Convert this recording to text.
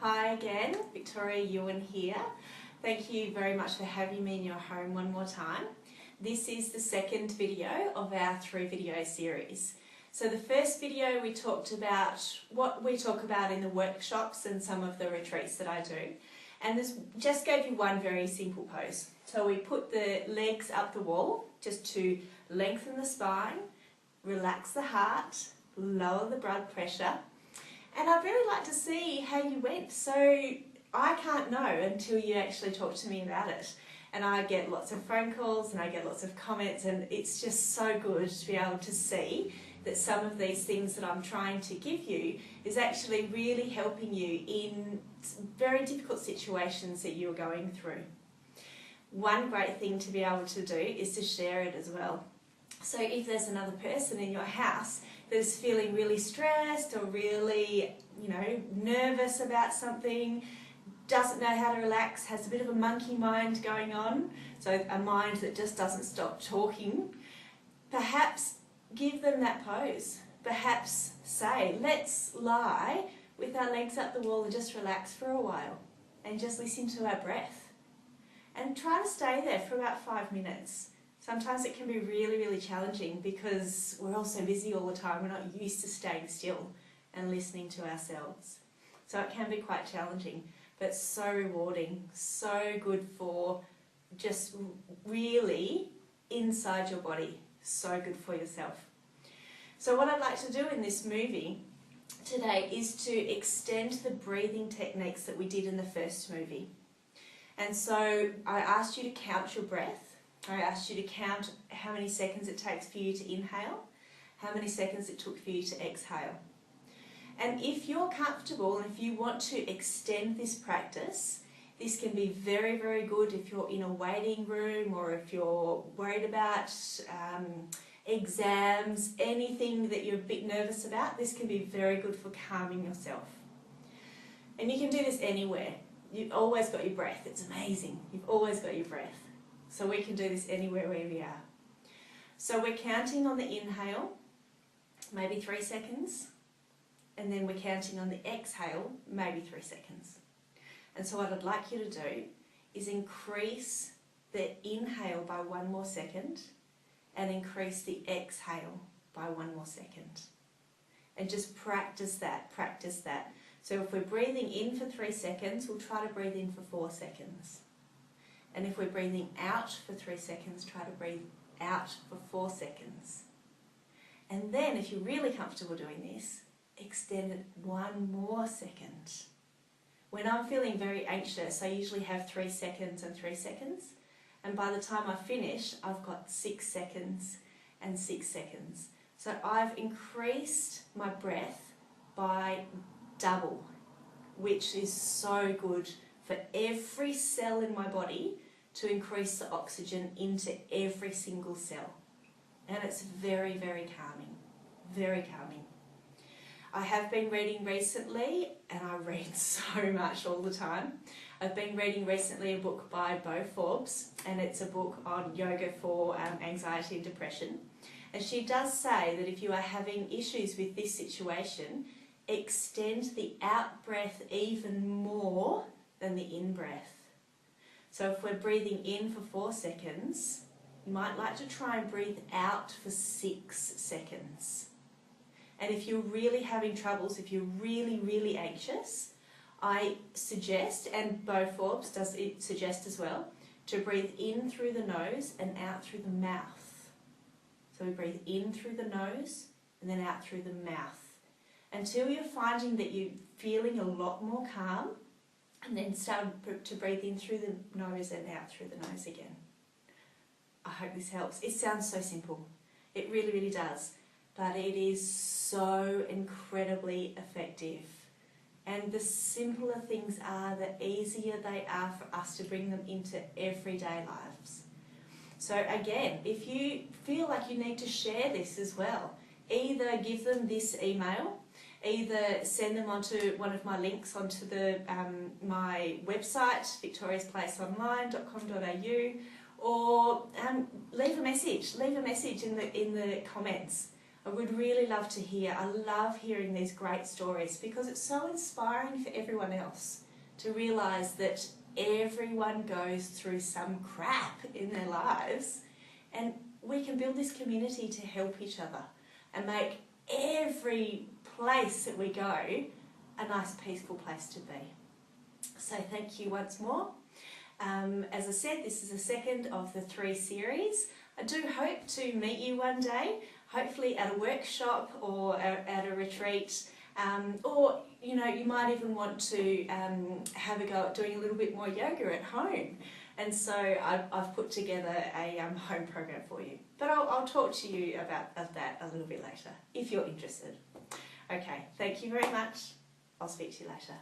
Hi again, Victoria Ewan here. Thank you very much for having me in your home one more time. This is the second video of our 3-video series. So the first video we talked about what we talk about in the workshops and some of the retreats that I do. And this just gave you one very simple pose. So we put the legs up the wall just to lengthen the spine, relax the heart, lower the blood pressure. And I'd really like to see how you went. So I can't know until you actually talk to me about it. And I get lots of phone calls and I get lots of comments, and it's just so good to be able to see that some of these things that I'm trying to give you is actually really helping you in very difficult situations that you're going through. One great thing to be able to do is to share it as well. So if there's another person in your house that's feeling really stressed or really, nervous about something, doesn't know how to relax, has a bit of a monkey mind going on, so a mind that just doesn't stop talking, perhaps give them that pose. Perhaps say, let's lie with our legs up the wall and just relax for a while and just listen to our breath. And try to stay there for about 5 minutes. Sometimes it can be really, really challenging because we're all so busy all the time. We're not used to staying still and listening to ourselves. So it can be quite challenging, but so rewarding, so good for just really inside your body, so good for yourself. So what I'd like to do in this movie today is to extend the breathing techniques that we did in the first movie. And so I asked you to count your breath. I asked you to count how many seconds it takes for you to inhale, how many seconds it took for you to exhale. And if you're comfortable and if you want to extend this practice, this can be very, very good if you're in a waiting room or if you're worried about exams, anything that you're a bit nervous about. This can be very good for calming yourself. And you can do this anywhere. You've always got your breath. It's amazing. You've always got your breath. So we can do this anywhere where we are. So we're counting on the inhale, maybe 3 seconds, and then we're counting on the exhale, maybe 3 seconds. And so what I'd like you to do is increase the inhale by 1 more second and increase the exhale by 1 more second. And just practice that, practice that. So if we're breathing in for 3 seconds, we'll try to breathe in for 4 seconds. And if we're breathing out for 3 seconds, try to breathe out for 4 seconds. And then if you're really comfortable doing this, extend it 1 more second. When I'm feeling very anxious, I usually have 3 seconds and 3 seconds. And by the time I finish, I've got 6 seconds and 6 seconds. So I've increased my breath by double, which is so good for every cell in my body to increase the oxygen into every single cell. And it's very, very calming, very calming. I have been reading recently, and I read so much all the time. I've been reading recently a book by Bo Forbes, and it's a book on yoga for anxiety and depression. And she does say that if you are having issues with this situation, extend the out breath even more than the in breath. So if we're breathing in for 4 seconds, you might like to try and breathe out for 6 seconds. And if you're really having troubles, if you're really, really anxious, I suggest, and Bo Forbes does it suggest as well, to breathe in through the nose and out through the mouth. So we breathe in through the nose and then out through the mouth, until you're finding that you're feeling a lot more calm, and then start to breathe in through the nose and out through the nose again. I hope this helps. It sounds so simple. It really, really does. But it is so incredibly effective. And the simpler things are, the easier they are for us to bring them into everyday lives. So again, if you feel like you need to share this as well, either give them this email, either send them onto one of my links onto my website, victoriasplaceonline.com.au, or leave a message in the comments. I would really love to hear. I love hearing these great stories because it's so inspiring for everyone else to realise that everyone goes through some crap in their lives, and we can build this community to help each other and make every place that we go a nice, peaceful place to be. So thank you once more. As I said, this is the second of the 3 series. I do hope to meet you one day, hopefully at a workshop or at a retreat, or you know, you might even want to have a go at doing a little bit more yoga at home. And so I've put together a home program for you. But I'll talk to you about that a little bit later, if you're interested. Okay, thank you very much. I'll speak to you later.